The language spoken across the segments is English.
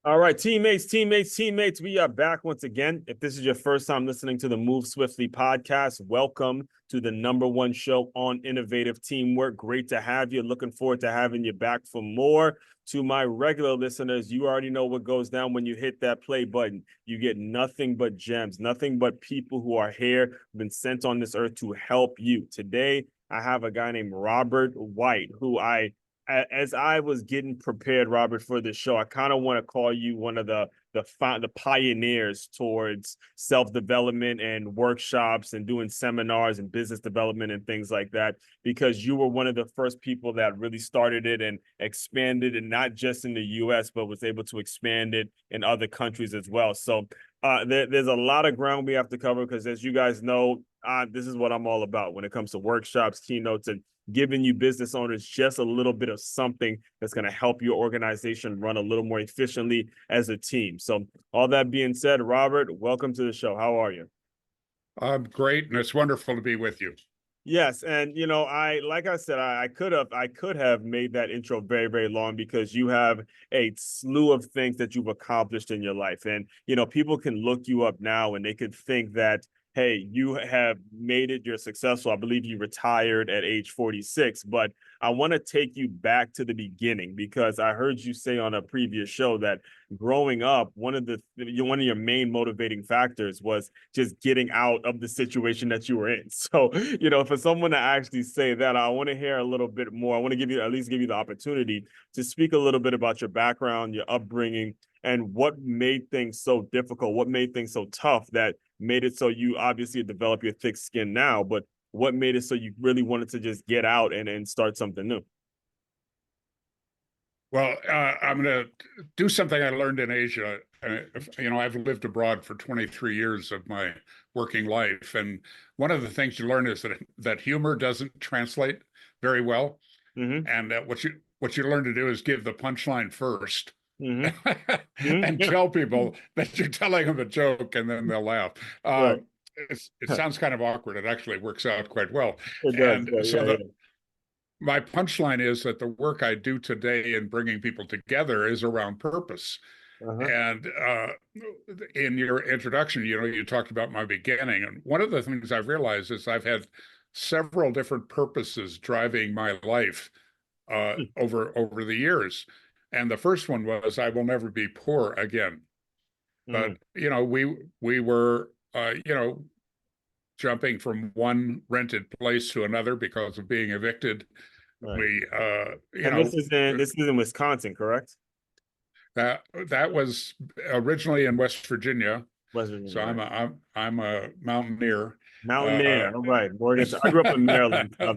All right, teammates, we are back once again. If this is your first time listening to the Move Swiftly podcast, welcome to the #1 show on innovative teamwork. Great to have you. Looking forward to having you back for more. To my regular listeners, you already know what goes down when you hit that play button. You get nothing but gems, nothing but people who are here, been sent on this earth to help you. Today, I have a guy named Robert White, who as I was getting prepared, Robert, for this show, I kind of want to call you one of the pioneers towards self-development and workshops and doing seminars and business development and things like that, because you were one of the first people that really started it and expanded it, not just in the US, but was able to expand it in other countries as well. So there's a lot of ground we have to cover because, as you guys know, this is what I'm all about when it comes to workshops, keynotes, and giving you business owners just a little bit of something that's going to help your organization run a little more efficiently as a team. So all that being said, Robert, welcome to the show. How are you? I'm great, and it's wonderful to be with you. Yes, and like I said, I could have made that intro very, very long because you have a slew of things that you've accomplished in your life. And people can look you up now and they could think that, hey, you have made it, you're successful. I believe you retired at age 46, but I want to take you back to the beginning because I heard you say on a previous show that growing up, one of your main motivating factors was just getting out of the situation that you were in. So, for someone to actually say that, I want to hear a little bit more. I want to at least give you the opportunity to speak a little bit about your background, your upbringing, and what made things so difficult, what made things so tough that made it so you obviously develop your thick skin now, but what made it so you really wanted to just get out and start something new? Well, I'm going to do something I learned in Asia. I've lived abroad for 23 years of my working life, and one of the things you learn is that humor doesn't translate very well, Mm-hmm. and what you learn to do is give the punchline first. Mm-hmm. Mm-hmm. And Yeah. tell people that you're telling them a joke, and then they'll laugh. Right. It sounds kind of awkward. It actually works out quite well. It does. And Yeah, so yeah, my punchline is that the work I do today in bringing people together is around purpose. yeah. Uh-huh. And in your introduction, you talked about my beginning. And one of the things I've realized is I've had several different purposes driving my life over the years. And the first one was I will never be poor again. But Mm. we were jumping from one rented place to another because of being evicted. Right. We And this is in Wisconsin, correct? that was originally in West Virginia. West So Virginia, right? I'm a mountaineer. Uh, Mountaineer. All right. Morgan. I grew up in Maryland. I know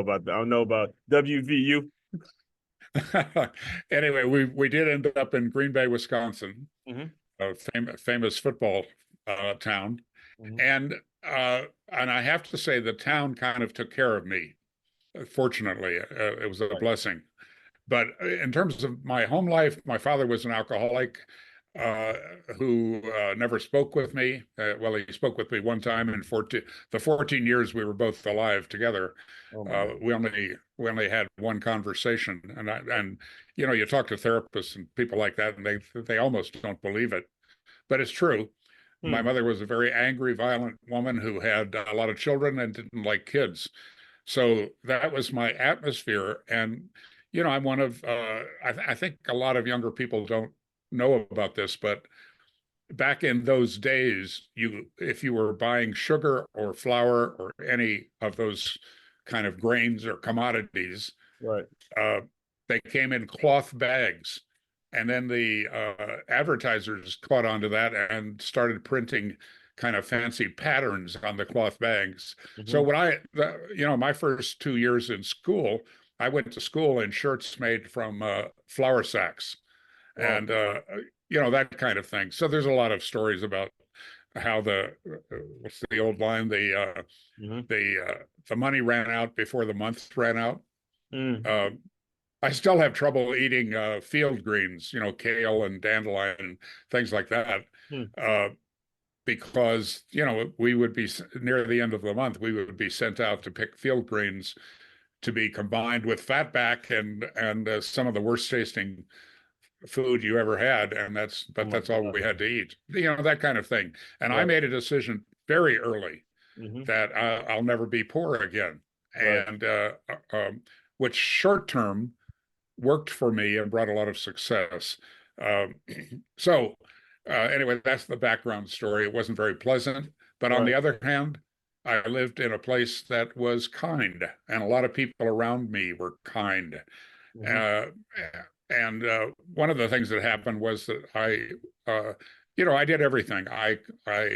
about that. I know about WVU. anyway, we did end up in Green Bay, Wisconsin, Mm-hmm. a famous football town, Mm-hmm. and I have to say the town kind of took care of me. Fortunately, it was a Right. blessing. But in terms of my home life, my father was an alcoholic uh, who never spoke with me. Well, he spoke with me one time in the 14 years we were both alive together. Oh my. We only had one conversation, and you talk to therapists and people like that, and they almost don't believe it, but it's true. My Hmm. mother was a very angry, violent woman who had a lot of children and didn't like kids. So that was my atmosphere. And, I'm one of, I think a lot of younger people don't know about this, but back in those days, if you were buying sugar or flour or any of those kind of grains or commodities, Right. uh, they came in cloth bags. And then the advertisers caught onto that and started printing kind of fancy patterns on the cloth bags. So Mm-hmm. my first 2 years in school, I went to school in shirts made from flour sacks Wow. and, that kind of thing. So there's a lot of stories about how what's the old line? Mm-hmm. The money ran out before the month ran out. Mm. Uh, I still have trouble eating field greens, kale and dandelion and things like that, Mm. uh, because we would be near the end of the month. We would be sent out to pick field greens to be combined with fatback and some of the worst tasting food you ever had, and Oh my that's all God. we had to eat. That kind of thing. And I Right. made a decision very early Hmm. that I'll never be poor again, Right. and which short term worked for me and brought a lot of success. Um, so anyway, that's the background story. It wasn't very pleasant, but on Right. the other hand, I lived in a place that was kind, and a lot of people around me were kind. Hmm. Uh, and one of the things that happened was that uh, I did everything. I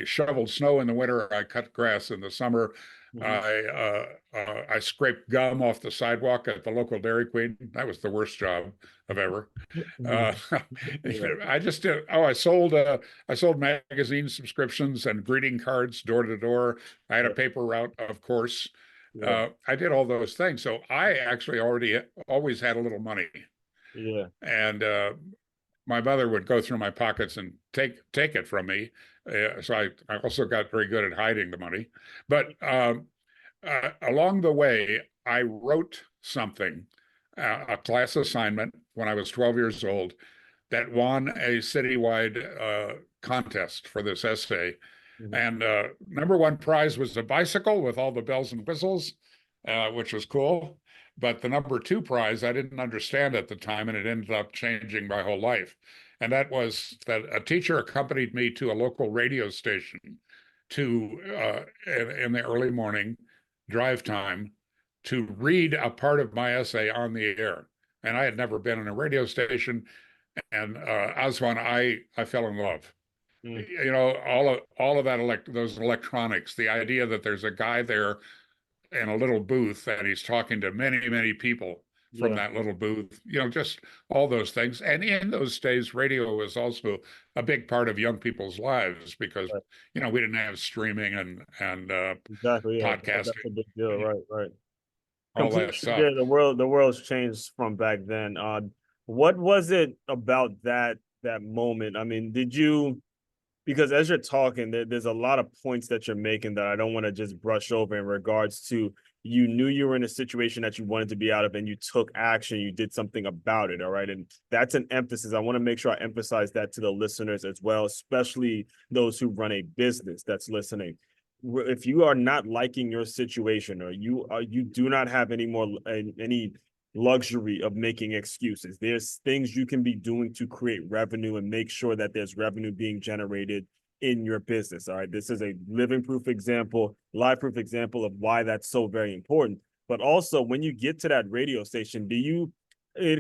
shoveled snow in the winter. I cut grass in the summer. Hmm. I scraped gum off the sidewalk at the local Dairy Queen. That was the worst job of ever. Uh, Yeah. I just did. Oh, I sold magazine subscriptions and greeting cards door to door. I had a Yeah. paper route, of course. Yeah. I did all those things, so I actually already always had a little money, Yeah. and my mother would go through my pockets and take it from me. So I also got very good at hiding the money, but along the way, I wrote something, a class assignment when I was 12 years old that won a citywide contest for this essay. Hmm. And number one prize was a bicycle with all the bells and whistles, which was cool. But the number two prize I didn't understand at the time, and it ended up changing my whole life. And that was that a teacher accompanied me to a local radio station to in the early morning drive time to read a part of my essay on the air. And I had never been in a radio station, and Aswan, I fell in love. Mm. All of that those electronics, the idea that there's a guy there in a little booth and he's talking to many people from Yeah. that little booth, just all those things. And in those days, radio was also a big part of young people's lives because Right. we didn't have streaming and Exactly. Yeah. That's a podcasting, big deal. Right. Right. all that Completely. stuff. Yeah. The world's changed from back then. What was it about that moment? I mean, did you? Because as you're talking, there's a lot of points that you're making that I don't want to just brush over in regards to you knew you were in a situation that you wanted to be out of and you took action, you did something about it. All right. And that's an emphasis. I want to make sure I emphasize that to the listeners as well, especially those who run a business that's listening. If you are not liking your situation or you do not have any more any luxury of making excuses. There's things you can be doing to create revenue and make sure that there's revenue being generated in your business. All right. This is a living proof example, live proof example of why that's so very important. But also, when you get to that radio station, do you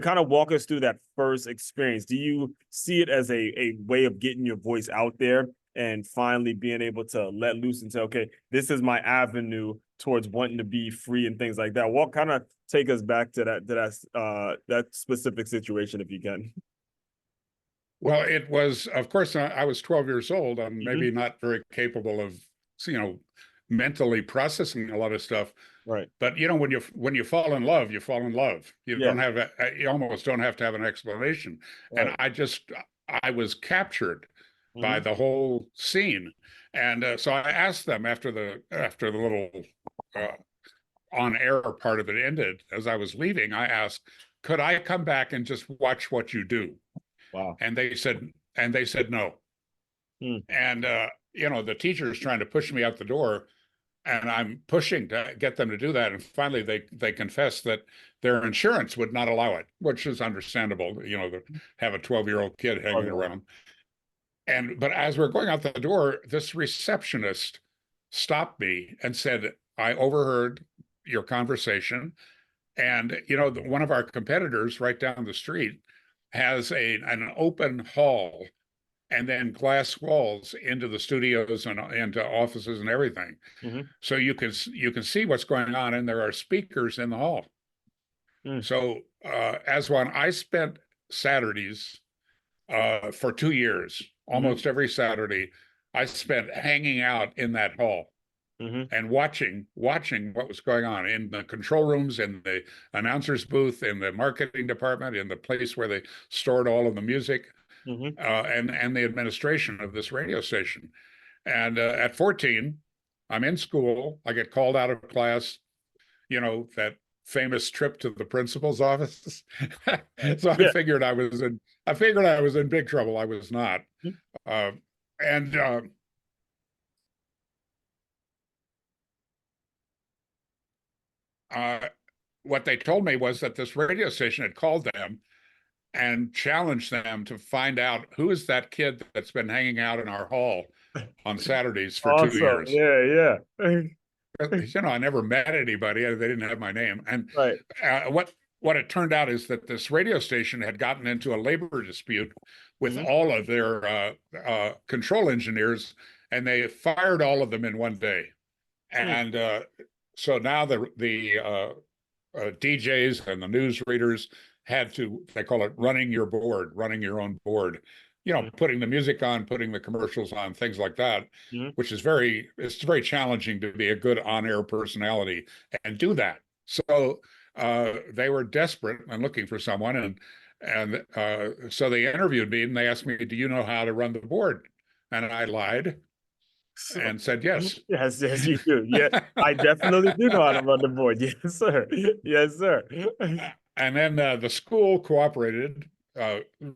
kind of walk us through that first experience? Do you see it as a way of getting your voice out there and finally being able to let loose and say, okay, this is my avenue towards wanting to be free and things like that? What kind of take us back to that specific situation if you can? Well, it was, of course, I was 12 years old. I'm Hmm. maybe not very capable of, you know, mentally processing a lot of stuff. Right. But when you fall in love, you fall in love. Yeah. You almost don't have to have an explanation. And Right. I was captured by Hmm. the whole scene. And so I asked them after the little uh, on air part of it ended, as I was leaving, I asked, could I come back and just watch what you do? Wow. And they said no. Mm. And the teacher's trying to push me out the door, and I'm pushing to get them to do that. And finally, they confessed that their insurance would not allow it, which is understandable. To have a 12-year-old kid Oh, hanging yeah. around. But as we're going out the door, this receptionist stopped me and said, "I overheard your conversation, and one of our competitors right down the street has an open hall and then glass walls into the studios and into offices and everything. Hmm. So you can see what's going on, and there are speakers in the hall. Mm. So as one, I spent Saturdays for 2 years, Hmm. almost every Saturday, I spent hanging out in that hall Hmm. and watching what was going on in the control rooms, in the announcer's booth, in the marketing department, in the place where they stored all of the music, Hmm. and the administration of this radio station. And at 14, I'm in school. I get called out of class. That famous trip to the principal's office. Right. So Yeah. I figured I was in big trouble. I was not. Uh, and uh, what they told me was that this radio station had called them and challenged them to find out who is that kid that's been hanging out in our hall on Saturdays for two Awesome. years. Yeah. Yeah. I never met anybody. They didn't have my name. And Right. what it turned out is that this radio station had gotten into a labor dispute with Hmm. all of their control engineers, and they fired all of them in one day. And so now the DJs and the news readers had to, they call it running your board, running your own board, putting the music on, putting the commercials on, things like that, Hmm. which is it's very challenging to be a good on-air personality and do that. So they were desperate and looking for someone. And so they interviewed me and they asked me, do you know how to run the board? And I lied So, and said yes. yes, you do. Yeah, I definitely do know how to run the board. Yes, sir. Yes, sir. And then the school cooperated,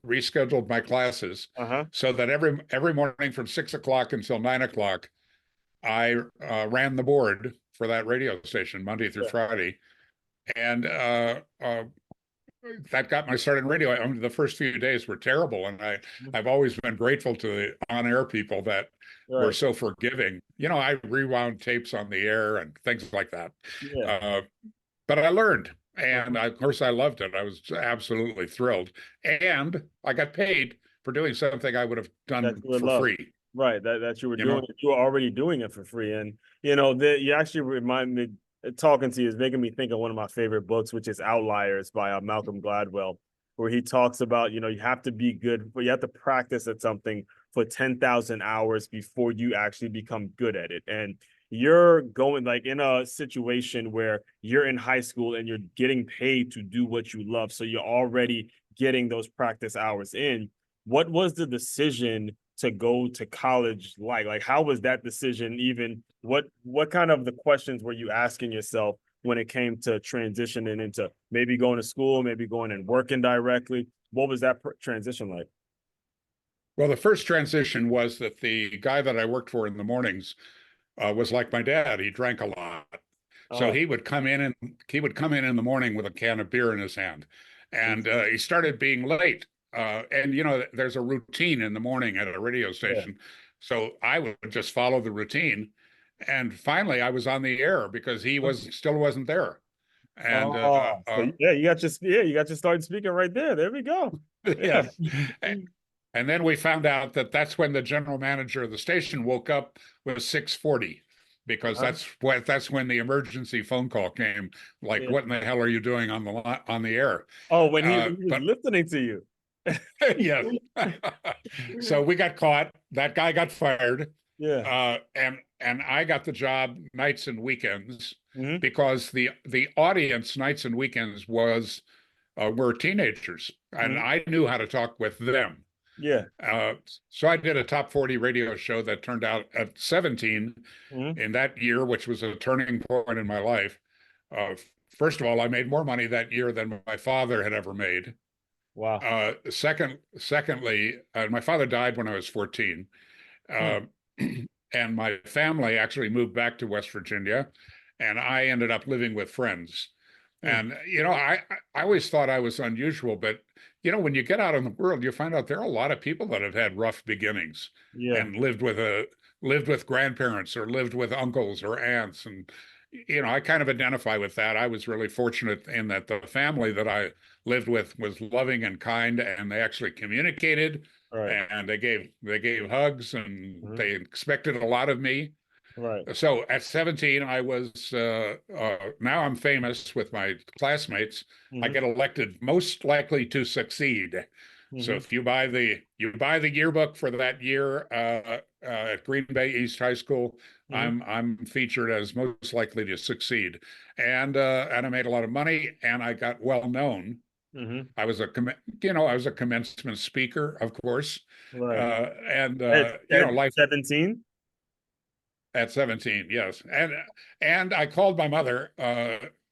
rescheduled my classes Uh-huh. so that every morning from 6 o'clock until 9 o'clock, I ran the board for that radio station Monday through Yeah. Friday, and that got my start in radio. I mean, the first few days were terrible, and I've always been grateful to the on-air people that were Right. so forgiving. I rewound tapes on the air and things like that. Yeah. Uh, but I learned, and Uh-huh. of course I loved it. I was absolutely thrilled, and I got paid for doing something I would have That done you would for love. free. Right. That you were You doing know, it. You were already doing it for free. And you actually remind me talking to you is making me think of one of my favorite books, which is Outliers by Malcolm Gladwell, where he talks about, you have to be good, but you have to practice at something for 10,000 hours before you actually become good at it. And you're going like in a situation where you're in high school and you're getting paid to do what you love. So you're already getting those practice hours in. What was the decision to go to college like? Like, how was that decision even? What kind of the questions were you asking yourself when it came to transitioning into maybe going to school, maybe going and working directly? What was that transition like? well, the first transition was that the guy that I worked for in the mornings was like my dad. He drank a lot, so Oh, he would come in the morning with a can of beer in his hand, and he started being late. And there's a routine in the morning at a radio yeah. station, so I would just follow the routine. And finally, I was on the air because he was still wasn't there. And Oh, so yeah, you got your start speaking right there. There we go. Yeah. yes, and then we found out that that's when the general manager of the station woke up with 6:40 because Uh-huh. that's when the emergency phone call came. Like, Yeah. what in the hell are you doing on the air? Oh, when he was But listening to you. yes, so we got caught. That guy got fired, Yeah. and I got the job nights and weekends Hmm. because the audience nights and weekends were teenagers, and Hmm. I knew how to talk with them. Yeah. Uh, so I did a top 40 radio show that turned out at 17 Hmm. in that year, which was a turning point in my life. Uh, First of all, I made more money that year than my father had ever made. Wow. Secondly, my father died when I was 14. Hmm. Uh, and my family actually moved back to West Virginia, and I ended up living with friends. Hmm. And I always thought I was unusual, but when you get out in the world, you find out there are a lot of people that have had rough beginnings Yeah. and lived with grandparents or lived with uncles or aunts, and I kind of identify with that. I was really fortunate in that the family that I lived with was loving and kind, and they actually communicated, Right. and they gave hugs, and Hmm. they expected a lot of me. Right. So at 17, I was now I'm famous with my classmates. I Hmm. get elected most likely to succeed. So Hmm. if you buy the yearbook for that year at Green Bay East High School, Hmm. I'm featured as most likely to succeed, and I made a lot of money, and I got well known. Hmm. I was a commencement speaker, of course, Right. and At life 17? at 17, yes. And I called my mother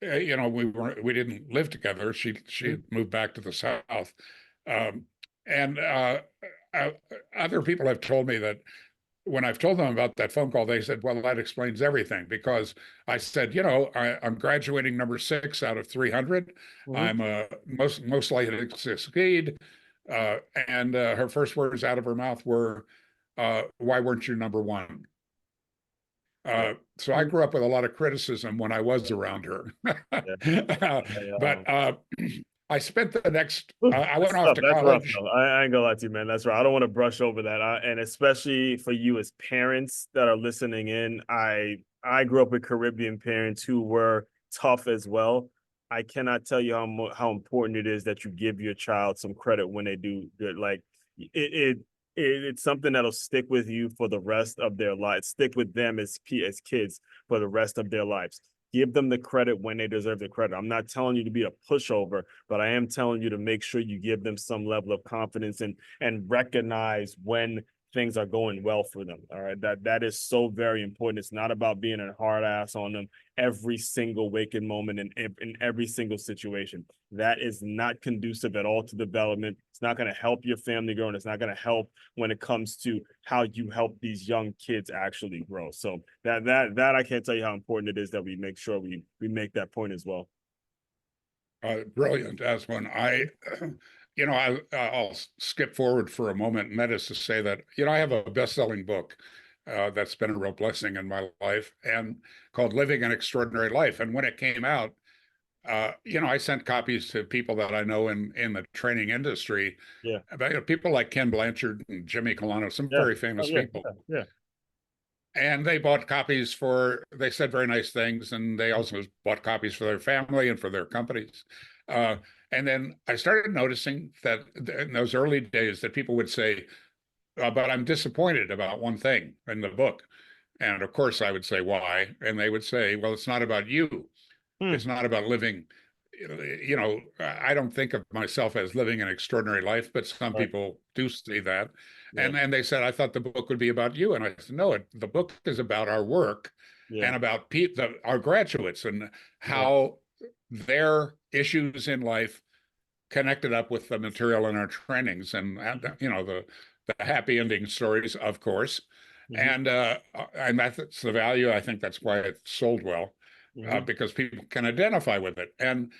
we didn't live together. She Mhm. moved back to the South. Um, and uh, Other people have told me that when I've told them about that phone call, they said, well, that explains everything, because I said, I'm graduating number 6 out of 300. Mhm. I'm most likely to succeed. And Her first words out of her mouth were, why weren't you number 1? Yeah. So I Mhm. grew up with a lot of criticism when I was around her. Yeah. But I spent the next, Whew, I went that's off tough. to That's rough, college. though. I ain't gonna lie to you, man. That's right. I don't want to brush over that. And especially for you as parents that are listening in, I grew up with Caribbean parents who were tough as well. I cannot tell you how important it is that you give your child some credit when they do good. Like it's something that'll stick with you for the rest of their lives. Stick with them as kids for the rest of their lives. Give them the credit when they deserve the credit. I'm not telling you to be a pushover, but I am telling you to make sure you give them some level of confidence and recognize when things are going well for them. All right. That is so very important. It's not about being a hard ass on them every single waking moment in every single situation. That is not conducive at all to development. It's not going to help your family grow, and it's not going to help when it comes to how you help these young kids actually grow. So that I can't tell you how important it is that we make sure we make that point as well. Brilliant, Aswin. I'll skip forward for a moment, and that is to say that, I have a best-selling book that's been a real blessing in my life, and called Living an Extraordinary Life. And when it came out, I sent copies to people that I know in the training industry, Yeah. about, people like Ken Blanchard and Jimmy Colano, some Yeah. very Oh, famous yeah. people. Yeah. Yeah. And they bought copies they said very nice things, and they also bought copies for their family and for their companies. Uh, and then I started noticing that in those early days that people would say, but I'm disappointed about one thing in the book. And of course I would say, why? And they would say, well, it's not about you. It's Hmm. not about living, I don't think of myself as living an extraordinary life, but some Right. people do see that. Yeah. And they said, I thought the book would be about you. And I said, no, the book is about our work, Yeah. and about our graduates, and Right. how their issues in life connected up with the material in our trainings, and Mhm. the happy ending stories, of course. Mhm. And that's the value. I think that's why it sold well, Mhm. because people can identify with it. And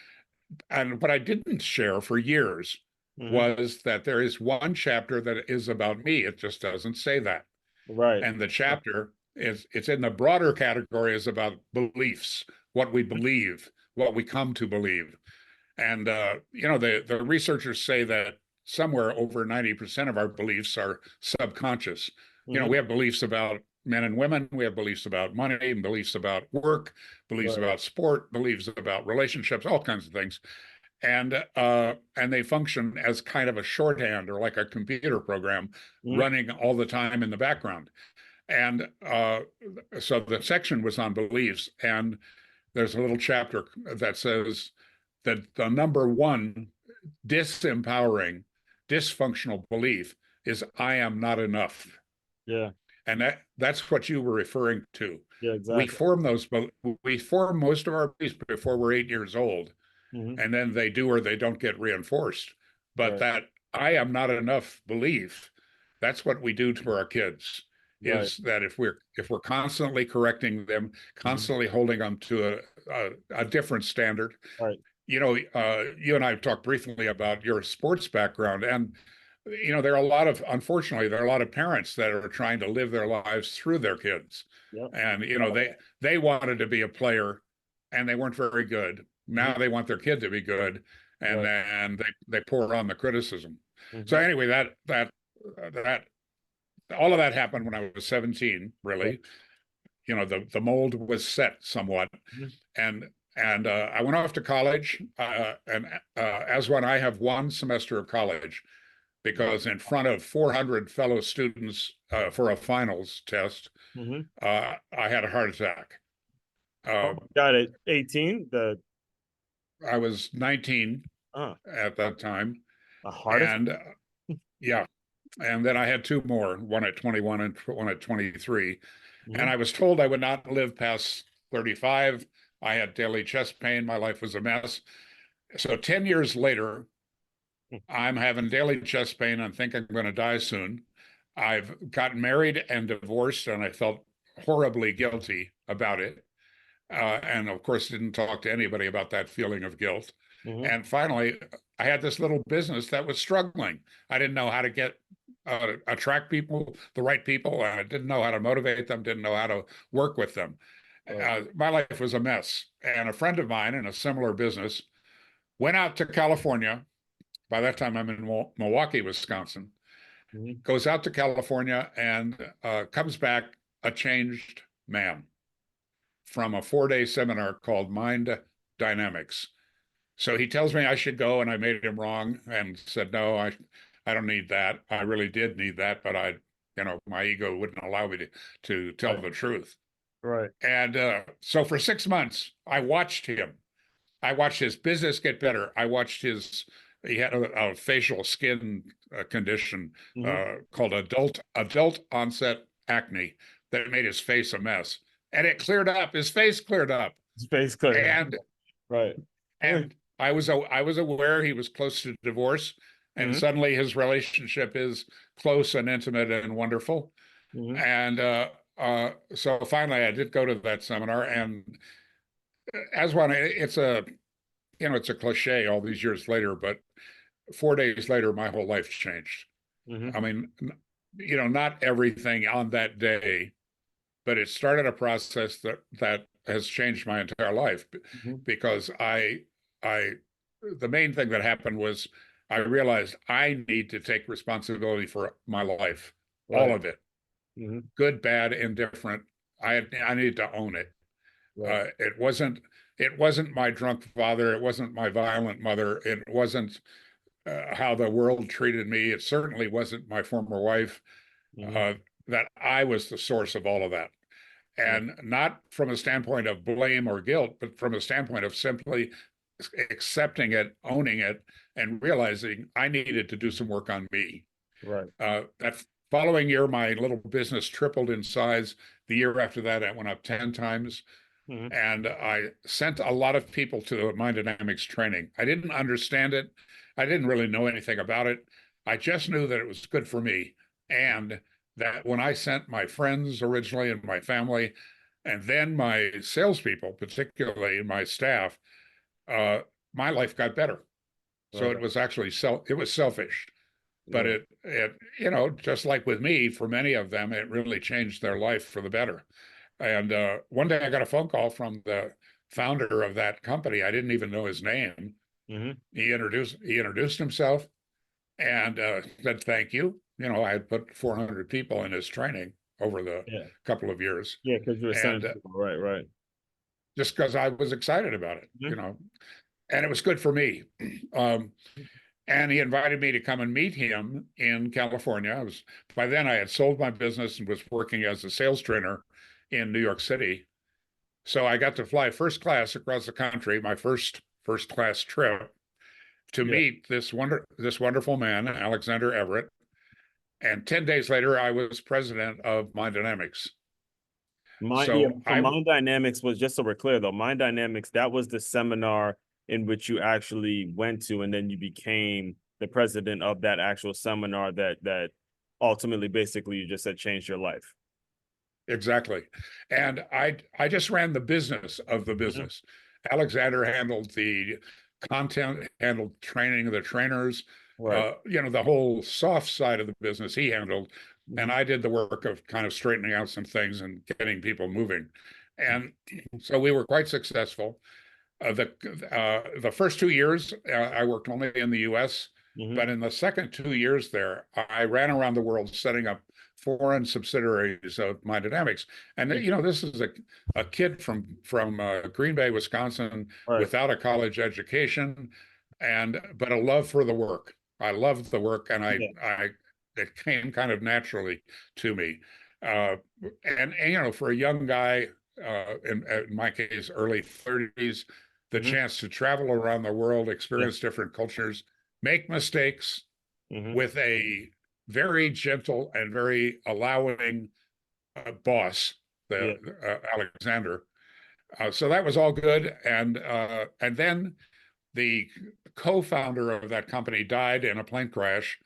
what I didn't share for years Mhm. was that there is one chapter that is about me. It just doesn't say that. Right. And the Huh. chapter it's in the broader category, is about beliefs, what we believe, what we come to believe. And the researchers say that somewhere over 90% of our beliefs are subconscious. Mhm. We have beliefs about men and women, we have beliefs about money, beliefs about work, beliefs Right. about sport, beliefs about relationships, all kinds of things. And they function as kind of a shorthand, or like a computer program Mhm. running all the time in the background. And So the section was on beliefs, and there's a little chapter that says that the number one disempowering, dysfunctional belief is, I am not enough. Yeah. And that's what you were referring to. Yeah. We Exactly. form those, we form most of our beliefs before we're 8 years old, Mhm. and then they do or they don't get reinforced. But Right. that I am not enough belief, that's what we do to our kids. Right. Is that if we're constantly correcting them, Mhm. constantly holding them to a different standard. Right. You and I talked briefly about your sports background, and there are a lot of, unfortunately, there are a lot of parents that are trying to live their lives through their kids, Yep. and they wanted to be a player, and they weren't very good. Mhm. Now they want their kid to be good, and Right. then they pour on the criticism. So Mhm. anyway, that all of that happened when I was 17. Yeah. Really, the mold was set somewhat, Mhm. and I went off to college. And As when I have one semester of college, because in front of 400 fellow students for a finals test, Mhm. I had a heart attack. Oh Uh, my God, at 18, I was 19 uh, at that time, the hardest. and yeah, and then I had two more, one at 21 and one at 23. And Mhm. I was told I would not live past 35. I had daily chest pain. My life was a mess. So 10 years later, I'm having daily chest pain and think I'm going to die soon. I've gotten married and divorced, and I felt horribly guilty about it. And of course, didn't talk to anybody about that feeling of guilt. Mm-hmm. And finally, I had this little business that was struggling. I didn't know how to attract people, the right people. And I didn't know how to motivate them, didn't know how to work with them. Right. My life was a mess. And a friend of mine in a similar business went out to California. By that time, I'm in Milwaukee, Wisconsin. Mm-hmm. Goes out to California and comes back a changed man from a 4-day seminar called Mind Dynamics. So he tells me I should go, and I made him wrong and said, no, I don't need that. I really did need that, but my ego wouldn't allow me to tell Right. the truth. Right. And so for 6 months, I watched him. I watched his business get better. He had a facial skin condition Mm-hmm. called adult onset acne that made his face a mess. And it cleared up. His face cleared up. Space clear. And Right. and I was aware he was close to divorce, and Mm-hmm. suddenly his relationship is close and intimate and wonderful. Mm-hmm. And so finally, I did go to that seminar, and as one, it's a cliche all these years later, but 4 days later, my whole life changed. Mm-hmm. I mean, not everything on that day, but it started a process that has changed my entire life Mm-hmm. because I the main thing that happened was I realized I need to take responsibility for my life, all Right. of it, Mm-hmm. good, bad, indifferent. I need to own it. Right. It wasn't my drunk father. It wasn't my violent mother. It wasn't how the world treated me. It certainly wasn't my former wife. Mm-hmm. Uh, that I was the source of all of that. Right. And not from a standpoint of blame or guilt, but from a standpoint of simply accepting it, owning it, and realizing I needed to do some work on me. Right. That following year, my little business tripled in size. The year after that, it went up 10 times. Mm-hmm. And I sent a lot of people to mind dynamics training. I didn't understand it. I didn't really know anything about it. I just knew that it was good for me. And that when I sent my friends originally and my family, and then my salespeople, particularly my staff, uh, my life got better. So Right. it was actually it was selfish, but Yeah. just like with me, for many of them, it really changed their life for the better. And one day I got a phone call from the founder of that company. I didn't even know his name. Mm-hmm. He introduced himself and said thank you. I had put 400 people in his training over the Yeah. couple of years, Yeah. Because you were and sending people. Right. Right. just because I was excited about it, Mm-hmm. and it was good for me. Um, and he invited me to come and meet him in California. By then I had sold my business and was working as a sales trainer in New York City. So I got to fly first class across the country, my first class trip, to Yeah. meet this wonderful man, Alexander Everett. And 10 days later, I was president of Mind Dynamics. Yeah, So so Mind Dynamics was, just so we're clear though, Mind Dynamics, that was the seminar in which you actually went to, and then you became the president of that actual seminar that ultimately basically you just said changed your life. exactly. And I just ran the business of the Mhm. business. Alexander handled the content, handled training of the trainers, Right. the whole soft side of the business he handled. And Mhm. I did the work of kind of straightening out some things and getting people moving. And so we were quite successful. The first 2 years, I worked only in the U.S., Mhm. but in the second 2 years there, I ran around the world setting up foreign subsidiaries of My Dynamics. And Yeah. this is a kid from Green Bay, Wisconsin, Right. without a college education, but a love for the work. I loved the work, and Yeah. it came kind of naturally to me. Uh, and for a young guy, in my case, early 30s, the Mhm. chance to travel around the world, Yeah. experience different cultures, make mistakes Mhm. with a very gentle and very allowing boss, the Yeah. Alexander. So that was all good. And then the co-founder of that company died in a plane crash.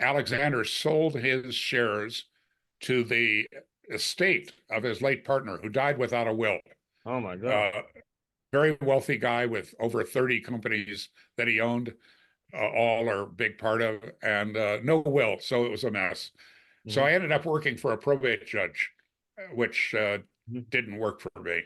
Alexander sold his shares to the estate of his late partner, who died without a will. Oh my God. Uh, Very wealthy guy with over 30 companies that he owned, all or big part of, and no will. So it was a mess. So Mhm. I ended up working for a probate judge, which Mhm. didn't work for me,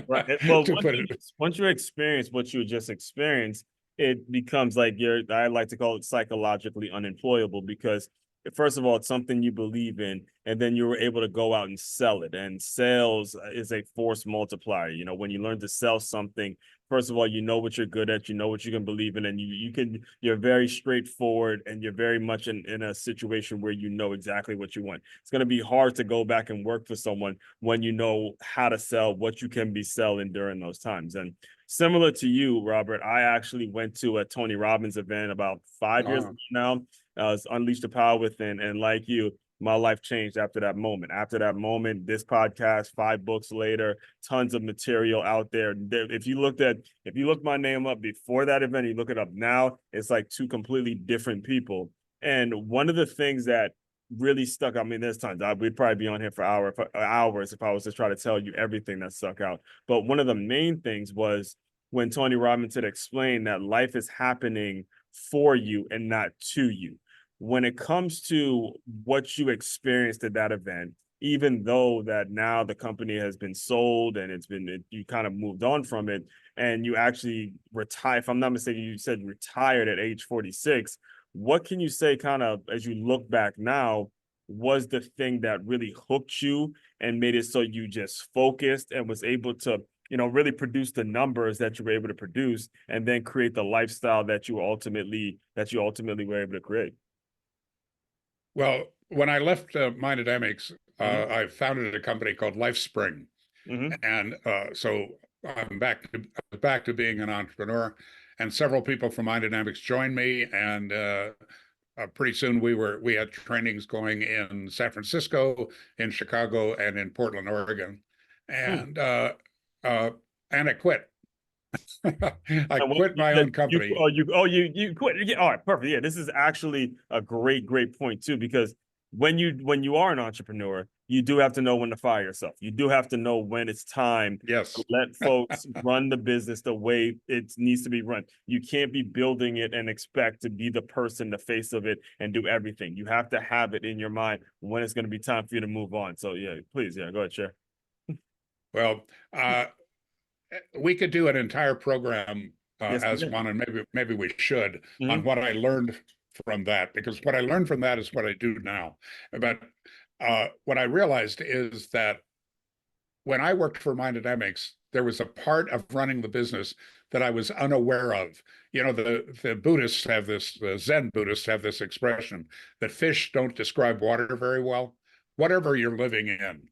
Right. Well, to put it. once you experience what you just experienced, it becomes like I like to call it psychologically unemployable because first of all, it's something you believe in, and then you were able to go out and sell it. And sales is a force multiplier. You know, when you learn to sell something, first of all, you know what you're good at, you know what you can believe in, and you're very straightforward and you're very much in a situation where you know exactly what you want. It's gonna be hard to go back and work for someone when you know how to sell, what you can be selling during those times. And similar to you, Robert, I actually went to a Tony Robbins event about 5 years ago now. It's Unleash the Power Within. And like you, my life changed after that moment. After that moment, this podcast, 5 books later, tons of material out there. If you look my name up before that event, you look it up now, it's like two completely different people. And one of the things that really stuck. I mean, there's times we'd probably be on here for hours if I was to try to tell you everything that stuck out. But one of the main things was when Tony Robbins had explained that life is happening for you and not to you. When it comes to what you experienced at that event, even though that now the company has been sold and you kind of moved on from it and you actually retire, if I'm not mistaken, you said retired at age 46. What can you say kind of as you look back now was the thing that really hooked you and made it so you just focused and was able to, really produce the numbers that you were able to produce and then create the lifestyle that you ultimately were able to create? Well, when I left Mindedemics, Mm-hmm. I founded a company called LifeSpring, Mm-hmm. and so back to being an entrepreneur. And several people from Mindedemics joined me, and pretty soon we had trainings going in San Francisco, in Chicago, and in Portland, Oregon, Hmm. and uh, uh, and I quit. I And what quit you my said own company. you quit. Yeah, all right, perfect. Yeah, this is actually a great point too, because when you are an entrepreneur, you do have to know when to fire yourself. You do have to know when it's time to Yes. let folks run the business the way it needs to be run. You can't be building it and expect to be the person, the face of it, and do everything. You have to have it in your mind when it's going to be time for you to move on. So yeah, please, yeah, go ahead, share. Well, we could do an entire program Yes, we as did. one, and maybe we should, on Mm-hmm. what I learned from that, because what I learned from that is what I do now. But what I realized is that when I worked for Mindedemics, there was a part of running the business that I was unaware of. You know, the Buddhists have this, the Zen Buddhists have this expression that fish don't describe water very well. Whatever you're living in,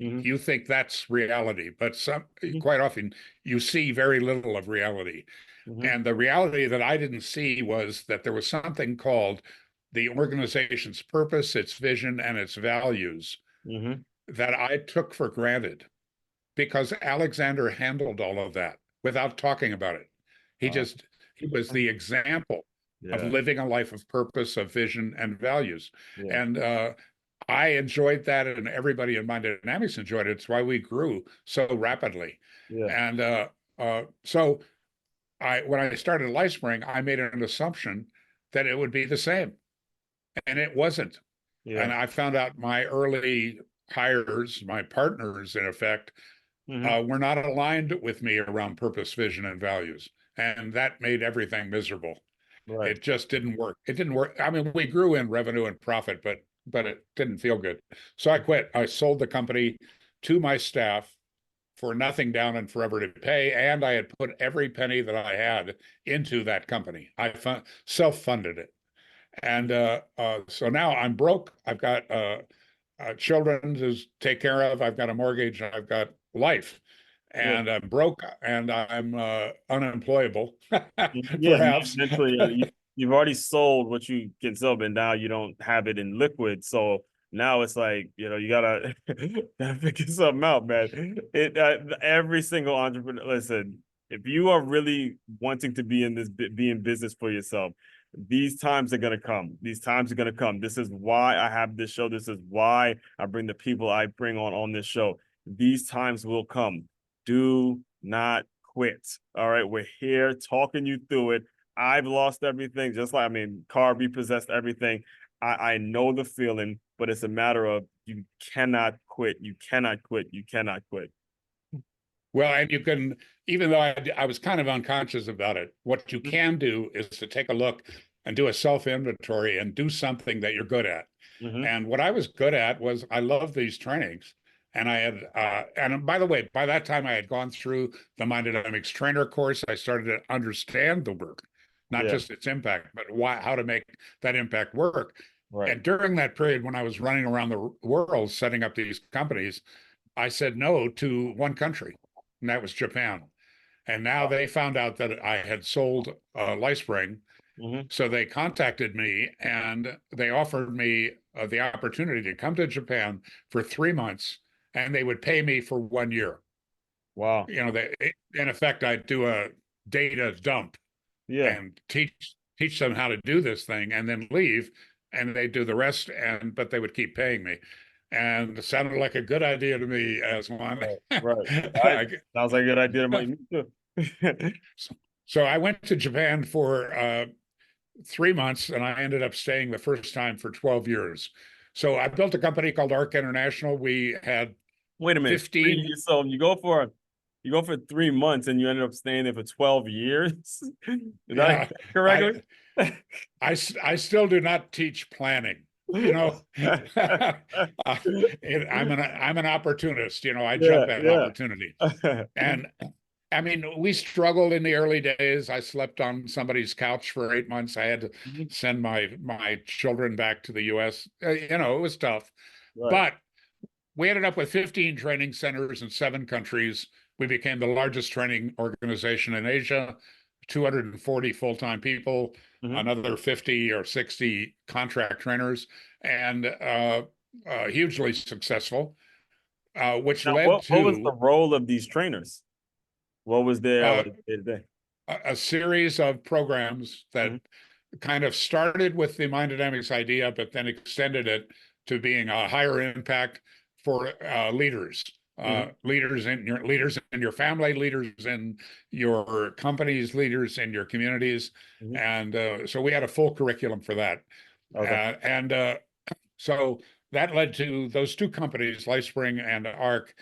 Mm-hmm. you think that's reality, but Mm-hmm. quite often you see very little of reality. Mm-hmm. And the reality that I didn't see was that there was something called the organization's purpose, its vision, and its values Mm-hmm. that I took for granted because Alexander handled all of that without talking about it. He Uh, just, he was the example of yeah, living a life of purpose, of vision, and values. yeah, And I enjoyed that, and everybody in Mind Dynamics enjoyed it. It's why we grew so rapidly. yeah, And so when I started LifeSpring, I made an assumption that it would be the same, and it wasn't. yeah. And I found out my early hires, my partners, in effect, Mm-hmm. were not aligned with me around purpose, vision, and values. And that made everything miserable. Right. It just didn't work. It didn't work. I mean, we grew in revenue and profit, but it didn't feel good. So I quit. I sold the company to my staff for nothing down and forever to pay, and I had put every penny that I had into that company. I self-funded it, and so now I'm broke. I've got children to take care of. I've got a mortgage. I've got life, Yeah. and I'm broke, and I'm unemployable, Yeah. perhaps. Mentally, you've already sold what you can sell, but now you don't have it in liquid. So Now it's like, you gotta gotta figure something out, man. Every single entrepreneur, listen, if you are really wanting to be in business for yourself, these times are gonna come. These times are gonna come. This is why I have this show. This is why I bring the people I bring on this show. These times will come. Do not quit. All right, we're here talking you through it. I've lost everything, just like, I mean, car repossessed everything. I know the feeling, but it's a matter of you cannot quit. You cannot quit. You cannot quit. Well, and you can, even though I was kind of unconscious about it, what you can do is to take a look and do a self inventory and do something that you're good at. Mm-hmm. And what I was good at was I love these trainings. And I had, and by the way, by that time I had gone through the Mind Dynamics trainer course. I started to understand the work, not Yeah. just its impact, but how to make that impact work. Right. And during that period, when I was running around the world setting up these companies, I said no to one country, and that was Japan. And now they found out that I had sold LifeSpring. Mm-hmm. So they contacted me and they offered me the opportunity to come to Japan for 3 months, and they would pay me for 1 year. Wow. In effect, I'd do a data dump Yeah. and teach them how to do this thing and then leave, and they do the rest, and but they would keep paying me. And it sounded like a good idea to me as one. Right. Right. Sounds like a good idea to me too. So I went to Japan for 3 months, and I ended up staying the first time for 12 years. So I built a company called Arc International. We had Wait a minute. 15. So you go for 3 months and you ended up staying there for 12 years. Is that Yeah, correctly? I still do not teach planning. You know, I'm an opportunist. I Yeah, jump at yeah. opportunity. And I mean, we struggled in the early days. I slept on somebody's couch for 8 months. I had to send my children back to the U.S. It was tough, Right. but we ended up with 15 training centers in 7 countries. We became the largest training organization in Asia, 240 full-time people, Mhm. another 50 or 60 contract trainers, and hugely successful, which Now, led what was the to role of these trainers? What was their uh, like day to day? a series of programs that Mhm. kind of started with the Mind Dynamics idea, but then extended it to being a higher impact for leaders, Mhm. leaders in your family, leaders in your companies, leaders in your communities, Mhm. and so we had a full curriculum for that, Okay. and so that led to those two companies, LifeSpring and Arc,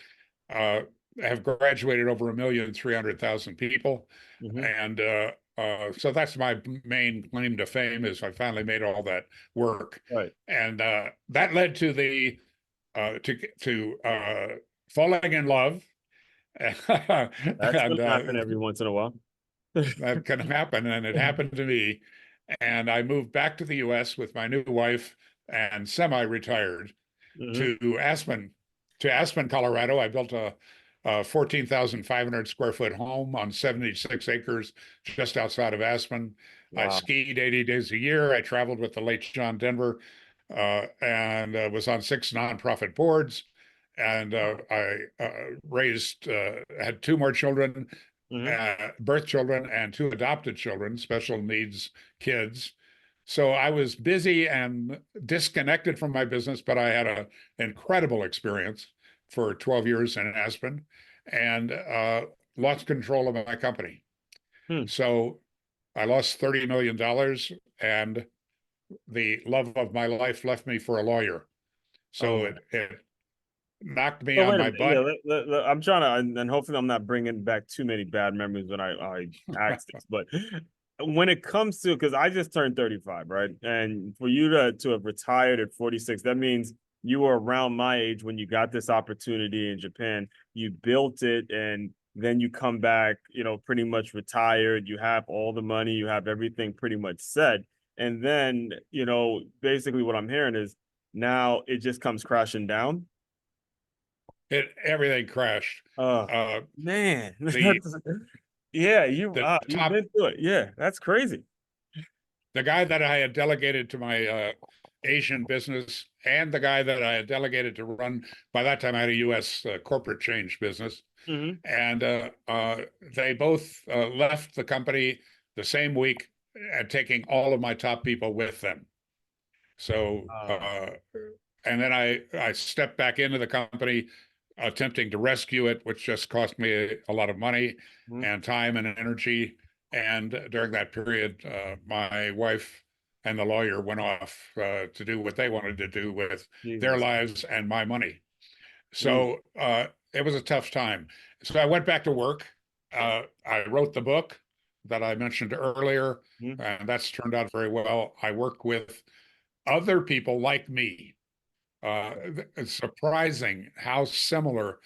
uh, have graduated over 1,300,000 people, Mhm. and so that's my main claim to fame is I finally made all that work, Right. and that led to the to falling in love, That's and gonna happen every once in a while. that can happen, and it happened to me, and I moved back to the U.S. with my new wife and semi-retired Mhm. to Aspen, Colorado. I built a 14,500 square foot home on 76 acres just outside of Aspen. I Wow. skied 80 days a year. I traveled with the late John Denver, and was on 6 nonprofit boards. And I had 2 more children, Mhm. birth children, and 2 adopted children, special needs kids. So I was busy and disconnected from my business, but I had an incredible experience for 12 years in Aspen, and lost control of my company. Hmm. So I lost $30 million, and the love of my life left me for a lawyer. Oh So my. it knocked me So on wait a my minute. Yeah, butt. I'm trying to, and hopefully I'm not bringing back too many bad memories when I ask this. But when it comes to, because I just turned 35, right? And for you to have retired at 46, that means you were around my age when you got this opportunity in Japan. You built it, and then you come back, pretty much retired. You have all the money, you have everything pretty much set. And then, basically what I'm hearing is now it just comes crashing down. Everything crashed. Oh Uh, man, the yeah, you the you've top been through it. Yeah, that's crazy. the guy that I had delegated to my Asian business and the guy that I had delegated to run. By that time, I had a U.S. Corporate change business, Mm-hmm. and they both left the company the same week, and taking all of my top people with them. So, and then I stepped back into the company, attempting to rescue it, which just cost me a lot of money Mm-hmm. and time and energy. And during that period, my wife and the lawyer went off to do what they wanted to do with their Jesus. lives and my money. Jesus. So it was a tough time. So I went back to work. I wrote the book that I mentioned earlier, Mm-hmm. and that's turned out very well. I work with other people like me. It's surprising how similar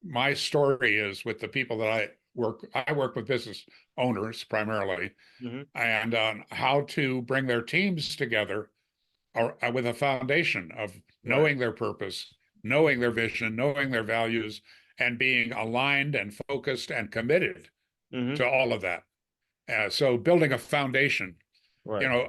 my story is with the people that I work. I work with business owners primarily, Mm-hmm. and on how to bring their teams together or, with a foundation of Right. knowing their purpose, knowing their vision, knowing their values, and being aligned and focused and committed Mm-hmm. to all of that. So building a foundation, you Right. know,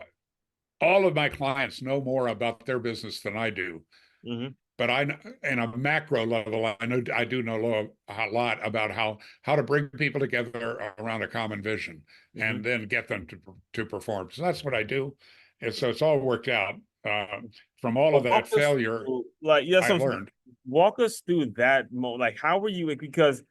all of my clients know more about their business than I do. Mm-hmm. But I, in a macro level, I know I do know a lot about how to bring people together around a common vision, Mm-hmm. and then get them to perform. So that's what I do, and so it's all worked out. From all of But walk that us failure, through, like, yes, I I'm learned. walk us through that like how were you, because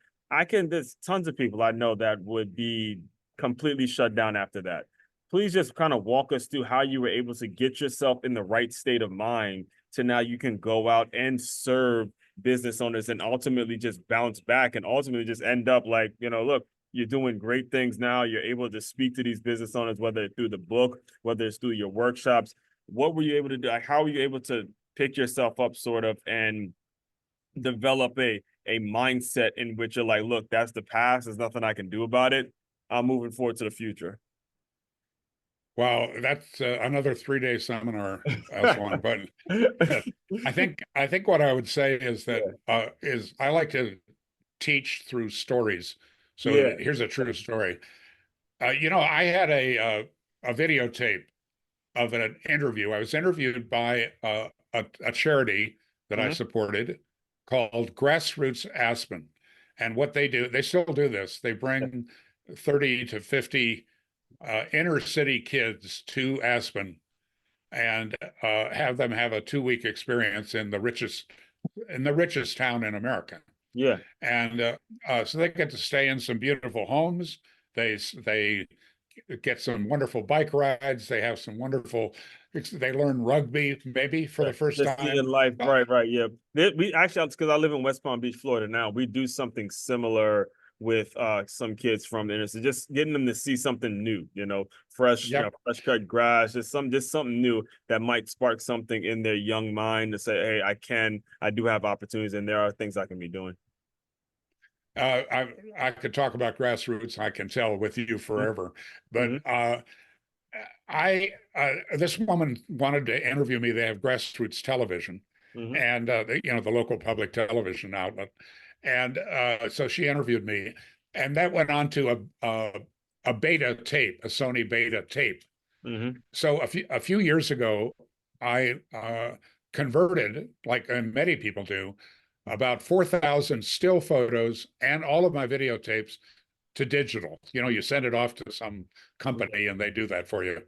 there's tons of people I know that would be completely shut down after that. Please just kind of walk us through how you were able to get yourself in the right state of mind to now you can go out and serve business owners and ultimately just bounce back and ultimately just end up like, look, you're doing great things now. You're able to speak to these business owners, whether it's through the book, whether it's through your workshops. What were you able to do? Like, how were you able to pick yourself up sort of and develop a mindset in which you're like, look, that's the past. There's nothing I can do about it. I'm moving forward to the future. Well, that's another 3 day seminar, as one. But I think what I would say is that Yeah. is I like to teach through stories. So Yeah. here's a true story. I had a videotape of an interview. I was interviewed by a charity that I Mm-hmm. supported called Grassroots Aspen. And what they do, they still do this. They bring 30 to 50 inner city kids to Aspen and have them have a 2 week experience in the richest town in America. Yeah. And so they get to stay in some beautiful homes. They get some wonderful bike rides. They have some wonderful. They learn rugby maybe for Yeah. the first Just seeing time. life. Right. Right. Yeah. We actually, because I live in West Palm Beach, Florida now, we do something similar with some kids from the inner city, just getting them to see something new, fresh, Yep. fresh cut grass, just something new that might spark something in their young mind to say, hey, I do have opportunities and there are things I can be doing. I could talk about grassroots. I can tell with you forever, but Mm-hmm. I this woman wanted to interview me. They have grassroots television, Mm-hmm. and the local public television outlet, and so she interviewed me, and that went on to a beta tape, a Sony beta tape. Mm-hmm. So a few years ago, I converted, like many people do, about 4,000 still photos and all of my videotapes to digital. You send it off to some company and they do that for you.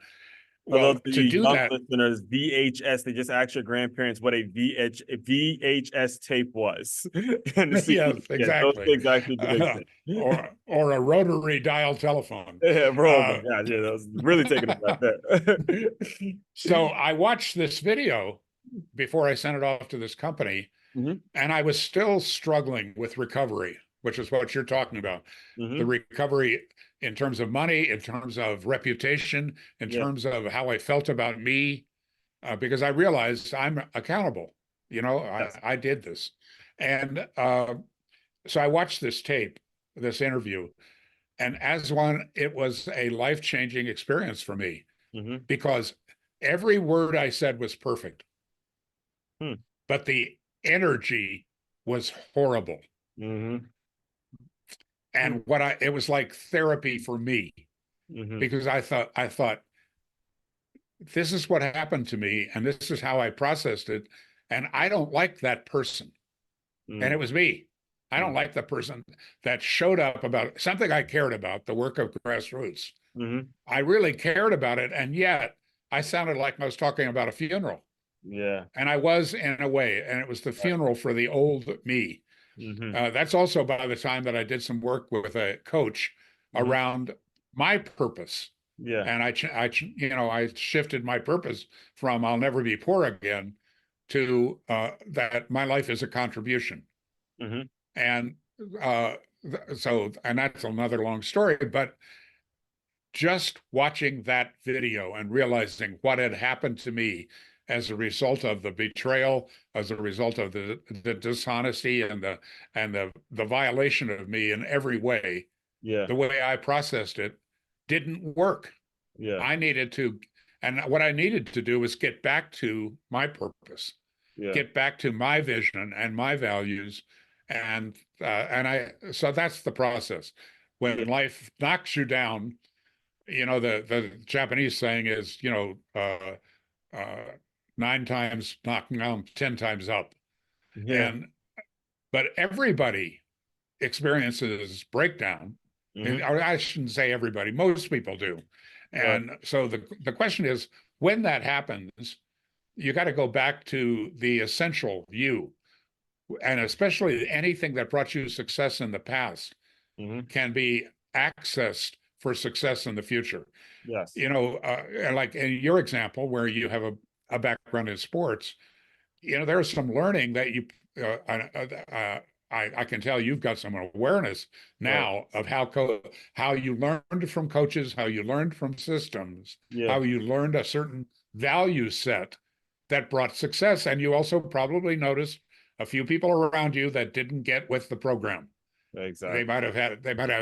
For those Well, of to you do young that, listeners, VHS, they just asked your grandparents what a VHS tape was. And to see, yes, yeah, those exactly, things actually did exist. or a rotary dial telephone. Yeah, bro, oh my Uh, God, yeah, that was really taking it back there. so I watched this video before I sent it off to this company, Hmm. and I was still struggling with recovery, which is what you're talking about. The Hmm. recovery in terms of money, in terms of reputation, in Yeah, terms of how I felt about me, because I realized I'm accountable. yes. I did this. And so I watched this tape, this interview, and as one, it was a life changing experience for me Hmm. because every word I said was perfect, Hmm. but the energy was horrible. Hmm. And it was like therapy for me Hmm. because I thought this is what happened to me, and this is how I processed it, and I don't like that person. And Mm, it was me. I don't mm, like the person that showed up about something I cared about, the work of grassroots. mm-hmm. I really cared about it, and yet I sounded like I was talking about a funeral. Yeah. And I was, in a way, and it was the funeral for the old me. Mm-hmm. That's also by the time that I did some work with a coach Mm-hmm. around my purpose. Yeah. And I shifted my purpose from "I'll never be poor again" to that my life is a contribution. Mm-hmm. And uh, and that's another long story, but just watching that video and realizing what had happened to me as a result of the betrayal, as a result of the dishonesty and the violation of me in every way, Yeah. the way I processed it didn't work. Yeah. I needed to, and what I needed to do was get back to my purpose, Yeah. get back to my vision and my values, so that's the process. Yeah. When life knocks you down, the Japanese saying is, uh, 9 times knocked down, 10 times up, Yeah. and but everybody experiences breakdown. Mm-hmm. I shouldn't say everybody, most people do. Right. And so the question is, when that happens, you got to go back to the essential you, and especially anything that brought you success in the past Mm-hmm. can be accessed for success in the future. Yes. Like in your example, where you have a background in sports, there's some learning that I can tell you've got some awareness Right. now of how you learned from coaches, how you learned from systems, Yeah. how you learned a certain value set that brought success. And you also probably noticed a few people around you that didn't get with the program. Exactly. They might have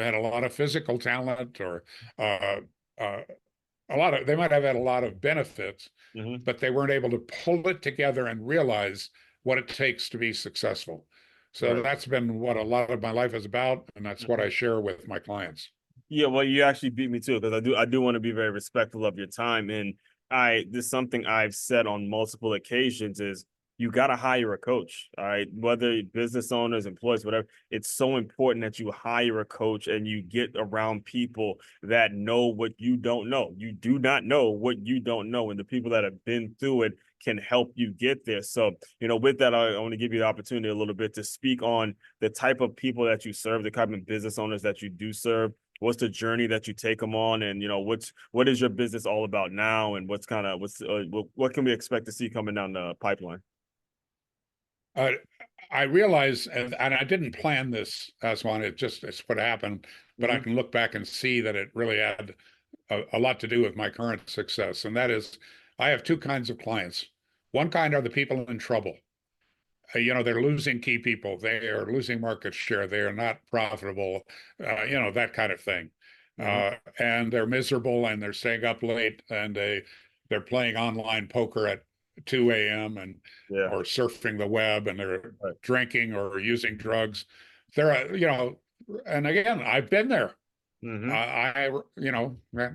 had a lot of physical talent, or uh, uh, they might have had a lot of benefits, Mm-hmm. but they weren't able to pull it together and realize what it takes to be successful. So Right. that's been what a lot of my life is about, and that's what Mm-hmm. I share with my clients. Yeah, well, you actually beat me too because I do want to be very respectful of your time. And this is something I've said on multiple occasions is you got to hire a coach. All right. Whether business owners, employees, whatever, it's so important that you hire a coach and you get around people that know what you don't know. You do not know what you don't know. And the people that have been through it can help you get there. So, with that, I want to give you the opportunity a little bit to speak on the type of people that you serve, the type of business owners that you do serve. What's the journey that you take them on, and what is your business all about now, and what can we expect to see coming down the pipeline? Uh, I realize, and I didn't plan this as one, it's what happened, but I Mm-hmm. can look back and see that it really had a lot to do with my current success. And that is, I have two kinds of clients. One kind are the people in trouble. They're losing key people. They are losing market share. They are not profitable, that kind of thing. Mm-hmm. And they're miserable, and they're staying up late, and they're playing online poker at 2 a.m. and Yeah. or surfing the web, and they're Right. drinking or using drugs. And again, I've been there. Mm-hmm.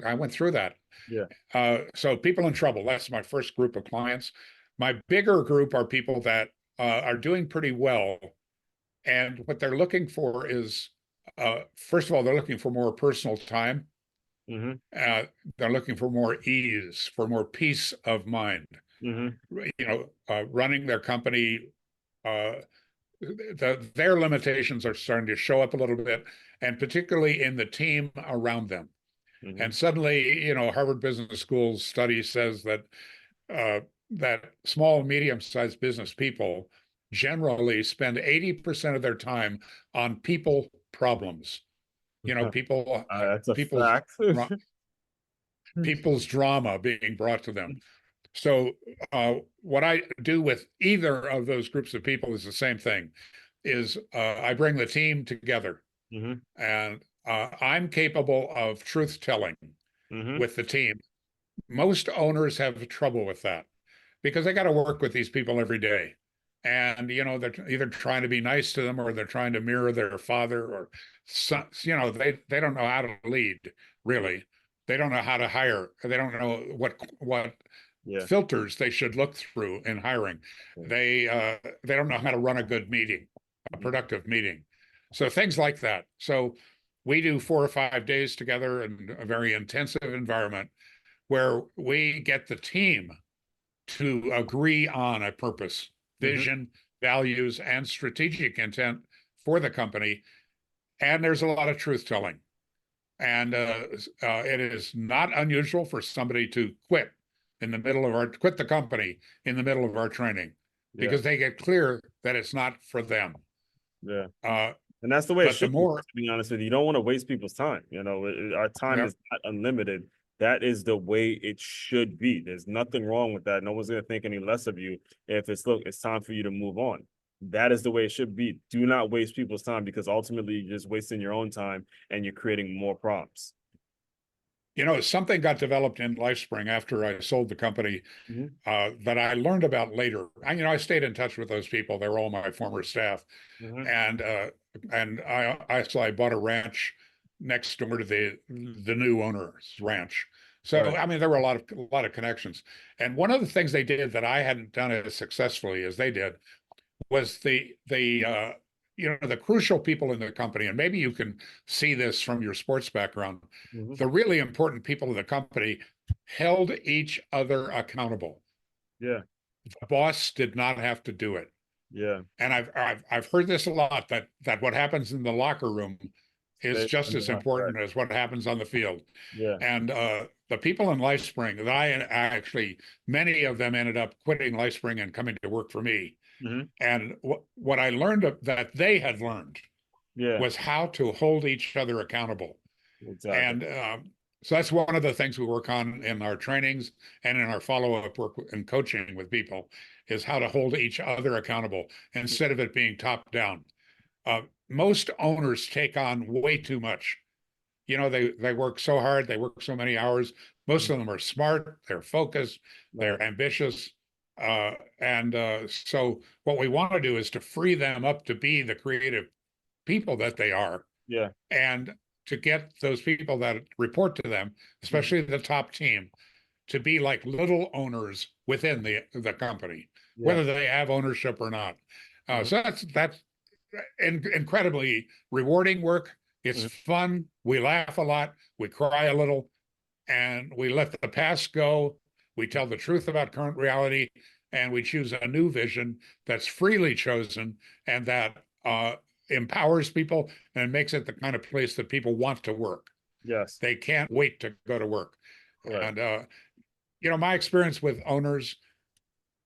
I went through that. Yeah. So people in trouble, that's my first group of clients. My bigger group are people that are doing pretty well. And what they're looking for is, first of all, they're looking for more personal time. Mm-hmm. Uh, they're looking for more ease, for more peace of mind. Mm-hmm. Running their company, uh, their limitations are starting to show up a little bit, and particularly in the team around them. Mm-hmm. And suddenly, Harvard Business School study says uh, that small and medium-sized business people generally spend 80% of their time on people problems. People, That's a fact. people's drama being brought to them. So, what I do with either of those groups of people is the same thing: is I bring the team together, Mm-hmm. and I'm capable of truth telling Mm-hmm. with the team. Most owners have trouble with that because they got to work with these people every day. And, they're either trying to be nice to them, or they're trying to mirror their father, or son, they don't know how to lead, really. They don't know how to hire. They don't know what Yeah. filters they should look through in hiring. Yeah. They don't know how to run a good meeting, a Mhm. productive meeting. So things like that. So we do 4 or 5 days together in a very intensive environment where we get the team to agree on a purpose, Mhm. vision, values, and strategic intent for the company. And there's a lot of truth telling. And it is not unusual for somebody to quit the company in the middle of our training Yeah. because they get clear that it's not for them. Yeah. Uh, And that's the way it but the should be, more, to be honest with you. You don't want to waste people's time. Our time yeah, is not unlimited. That is the way it should be. There's nothing wrong with that. No one's going to think any less of you if it's time for you to move on. That is the way it should be. Do not waste people's time, because ultimately you're just wasting your own time and you're creating more problems. something got developed in LifeSpring after I sold the company Mhm. that I learned about later. I stayed in touch with those people. They were all my former staff, Mhm. and I bought a ranch next door to the new owner's ranch. So Right. I mean, there were a lot of connections. And one of the things they did that I hadn't done as successfully as they did was the crucial people in the company, and maybe you can see this from your sports background. Mhm. The really important people in the company held each other accountable. Yeah. The boss did not have to do it. Yeah. And I've heard this a lot, that what happens in the locker room is Stay just on the as line. Right. important as what happens on the field. Yeah. And the people in LifeSpring that I actually, many of them ended up quitting LifeSpring and coming to work for me. Mhm. And what I learned that they had learned Yeah. was how to hold each other accountable. Exactly. And so that's one of the things we work on in our trainings and in our follow-up work and coaching with people, is how to hold each other accountable instead of it being top down. Most owners take on way too much. They work so hard, they work so many hours. Most of them are smart, they're focused, Right. they're ambitious. And so what we want to do is to free them up to be the creative people that they are, Yeah. and to get those people that report to them, Mhm. especially the top team, to be like little owners within the company, Yeah. whether they have ownership or not. Mhm. So that's incredibly rewarding work. It's Mhm. fun. We laugh a lot. We cry a little, and we let the past go. We tell the truth about current reality, and we choose a new vision that's freely chosen and that empowers people and makes it the kind of place that people want to work. Yes. They can't wait to go to work. Right. And my experience with owners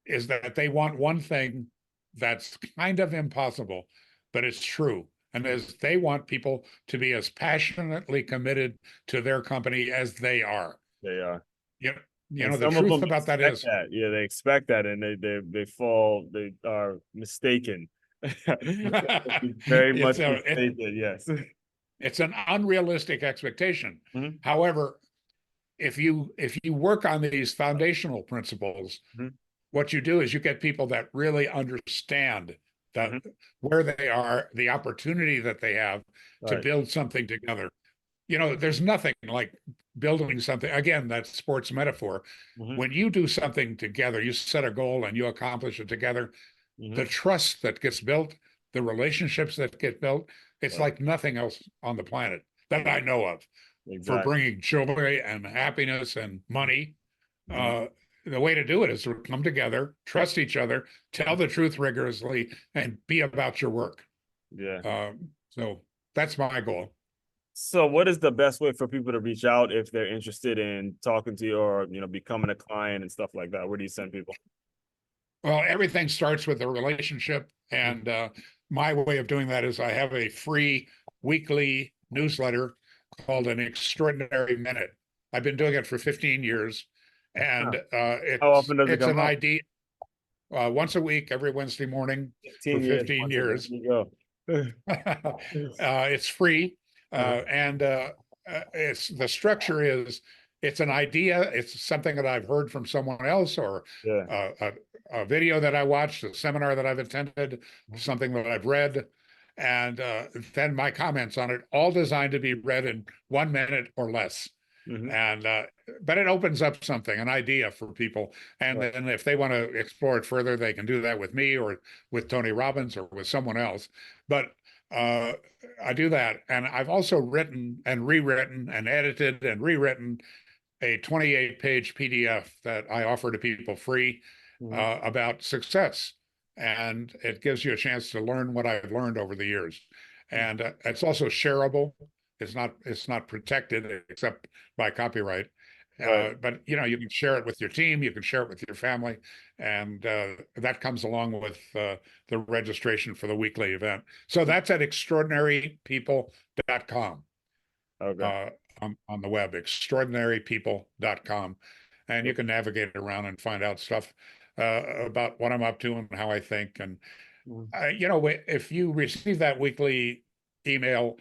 is that they want one thing that's kind of impossible, but it's true. And as they want people to be as passionately committed to their company as they are. They are. You know, And the some of truth them about that expect is, that. Yeah, they expect that, and they are mistaken. Very it's much a mistaken. Yes. it's an unrealistic expectation. Mhm. However, if you work on these foundational principles, Mhm. what you do is you get people that really understand that Mhm. where they are, the opportunity that they have to Right. build something together. There's nothing like building something. Again, that sports metaphor. Mhm. When you do something together, you set a goal and you accomplish it together, the Mhm. trust that gets built, the relationships that get built, it's Right. like nothing else on the planet that I know of for Exactly. bringing joy and happiness and money. Mhm. Uh, the way to do it is to come together, trust each other, tell the truth rigorously, and be about your work. Yeah. So that's my goal. So, what is the best way for people to reach out if they're interested in talking to you, or becoming a client and stuff like that? Where do you send people? Well, everything starts with a relationship. Mhm. And my way of doing that is I have a free weekly newsletter called An Extraordinary Minute. I've been doing it for 15 years. And Huh. How it's often does it it's come an out? idea once a week, every Wednesday morning for 15 years. 15 Once again, years. you go. It's free, Uh-huh. and it's the structure is it's an idea. It's something that I've heard from someone else, or Yeah. a video that I watched, a seminar that I've attended, Mhm. something that I've read, and then my comments on it, all designed to be read in 1 minute or less. Mm-hmm. And but it opens up something, an idea for people. And Right. then if they want to explore it further, they can do that with me or with Tony Robbins or with someone else. But uh, I do that. And I've also written and rewritten and edited and rewritten a 28-page PDF that I offer to people free Mm-hmm. about success. And it gives you a chance to learn what I've learned over the years. And it's also shareable. It's not protected except by copyright. Right. But you can share it with your team, you can share it with your family, and that comes along with the registration for the weekly event. So that's at extraordinarypeople.com Okay. uh, on the web, extraordinarypeople.com. And you can navigate around and find out stuff about what I'm up to and how I think. And, Mhm. if you receive that weekly email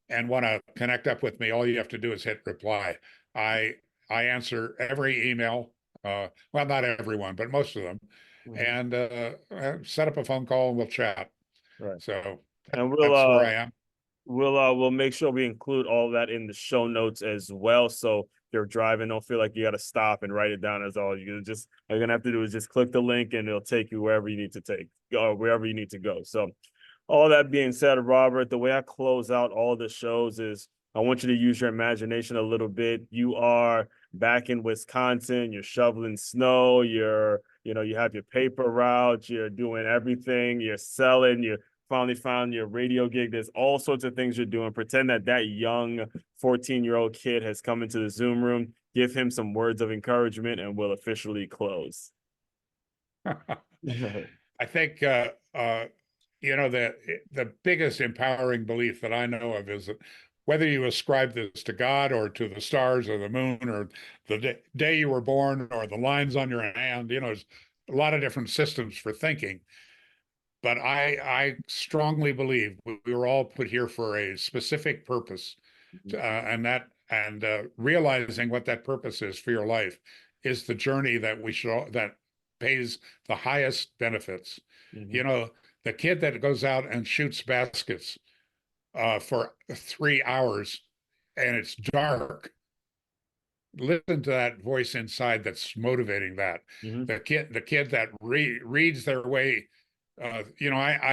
and want to connect up with me, all you have to do is hit reply. I I answer every email, well, not everyone, but most of them, Mhm. and set up a phone call and we'll chat. Right. So And that's where I am. we'll make sure we include all that in the show notes as well. So if you're driving, don't feel like you got to stop and write it down. As all you're gonna have to do is just click the link and it'll take you wherever you need to take or wherever you need to go. So all that being said, Robert, the way I close out all the shows is I want you to use your imagination a little bit. You are back in Wisconsin, you're shoveling snow, you have your paper route, you're doing everything, you're selling, you finally found your radio gig. There's all sorts of things you're doing. Pretend that young 14-year-old kid has come into the Zoom room. Give him some words of encouragement and we'll officially close. I think the biggest empowering belief that I know of is that whether you ascribe this to God or to the stars or the moon or the day you were born or the lines on your hand, there's a lot of different systems for thinking. But I strongly believe we were all put here for a specific purpose, and realizing what that purpose is for your life is the journey that pays the highest benefits. Mhm. You know, the kid that goes out and shoots baskets for 3 hours and it's dark. Listen to that voice inside that's motivating that. Mhm. The kid that reads their way. I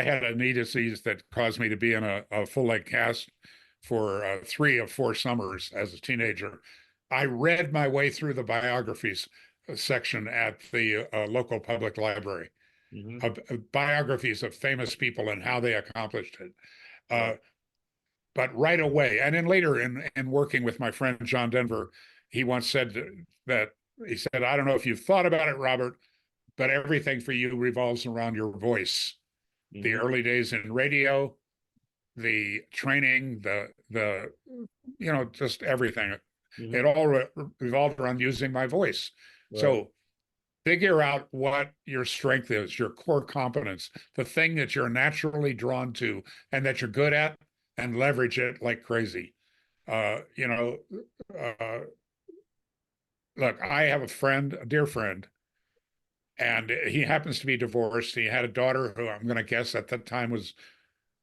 had a knee disease that caused me to be in a full leg cast for 3 of 4 summers as a teenager. I read my way through the biographies section at the local public library, Mhm. biographies of famous people and how they accomplished it. Uh, Right. but right away, and then later in working with my friend John Denver, he once said that he said, "I don't know if you've thought about it, Robert, but everything for you revolves around your voice. The Mhm. early days in radio, the training, the just everything. Mhm. It all revolved around using my voice. Right. So figure out what your strength is, your core competence, the thing that you're naturally drawn to and that you're good at, and leverage it like crazy. Uh, you know, uh, Look, I have a friend, a dear friend, and he happens to be divorced. He had a daughter who I'm going to guess at that time was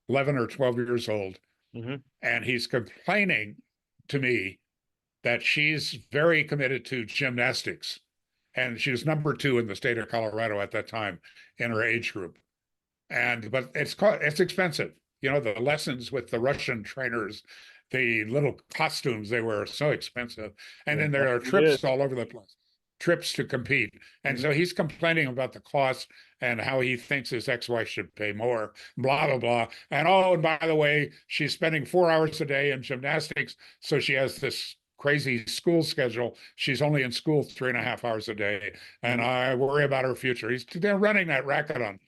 11 or 12 years old. Mhm. And he's complaining to me that she's very committed to gymnastics. And she was number 2 in the state of Colorado at that time in her age group. But it's expensive. The lessons with the Russian trainers, the little costumes they wear are so expensive. And Yeah, then there are it is. trips all over the place, trips to compete. And Mhm. so he's complaining about the cost and how he thinks his ex-wife should pay more, blah, blah, blah. And by the way, she's spending 4 hours a day in gymnastics. So she has this crazy school schedule. She's only in school 3.5 hours a day. And Mhm. I worry about her future. They're running that racket on.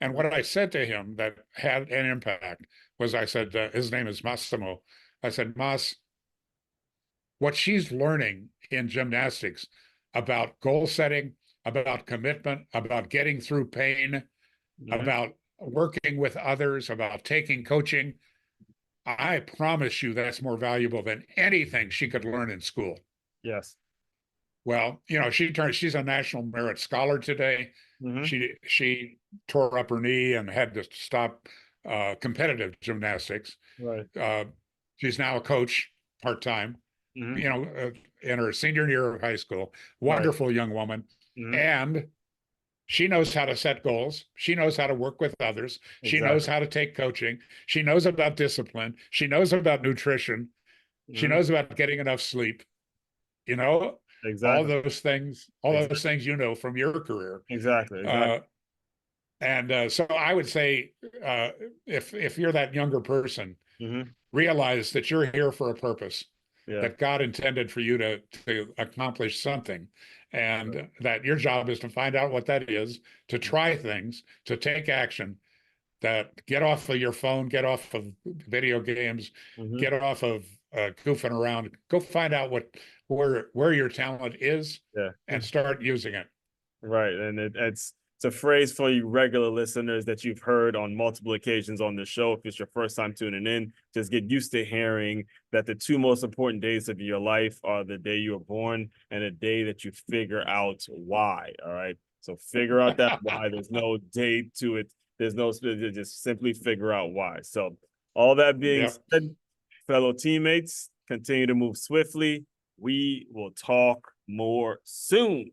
And what I said to him that had an impact was I said, his name is Massimo. I said, Mas, what she's learning in gymnastics about goal setting, about commitment, about getting through pain, Mhm. about working with others, about taking coaching, I promise you that's more valuable than anything she could learn in school. Yes. Well, she's a National Merit Scholar today. Mhm. She tore up her knee and had to stop competitive gymnastics. Right. Uh, she's now a coach part time, you know, in her senior year of high school. Right. Wonderful young woman. Mhm. And she knows how to set goals. She knows how to work with others. She knows Exactly. how to take coaching. She knows about discipline. She knows about nutrition. She Mhm. knows about getting enough sleep. You know, Exactly. all those Exactly. things you know from your career. Exactly. Exactly. Uh, and so I would say, uh, if you're that younger person, Mhm. realize that you're here for a purpose, Yeah. that God intended for you to accomplish something, Right. and that your job is to find out what that is, to try things, to take action, that get off of your phone, get off of video games, Mhm. get off of goofing around, go find out where your talent is Yeah. and start using it. Right. And it's a phrase for you regular listeners that you've heard on multiple occasions on the show. If it's your first time tuning in, just get used to hearing that the two most important days of your life are the day you were born and the day that you figure out why. All right. So figure out that why. There's no date to it. There's no, just simply figure out why. So all that being Yep. said, fellow teammates, continue to move swiftly. We will talk more soon.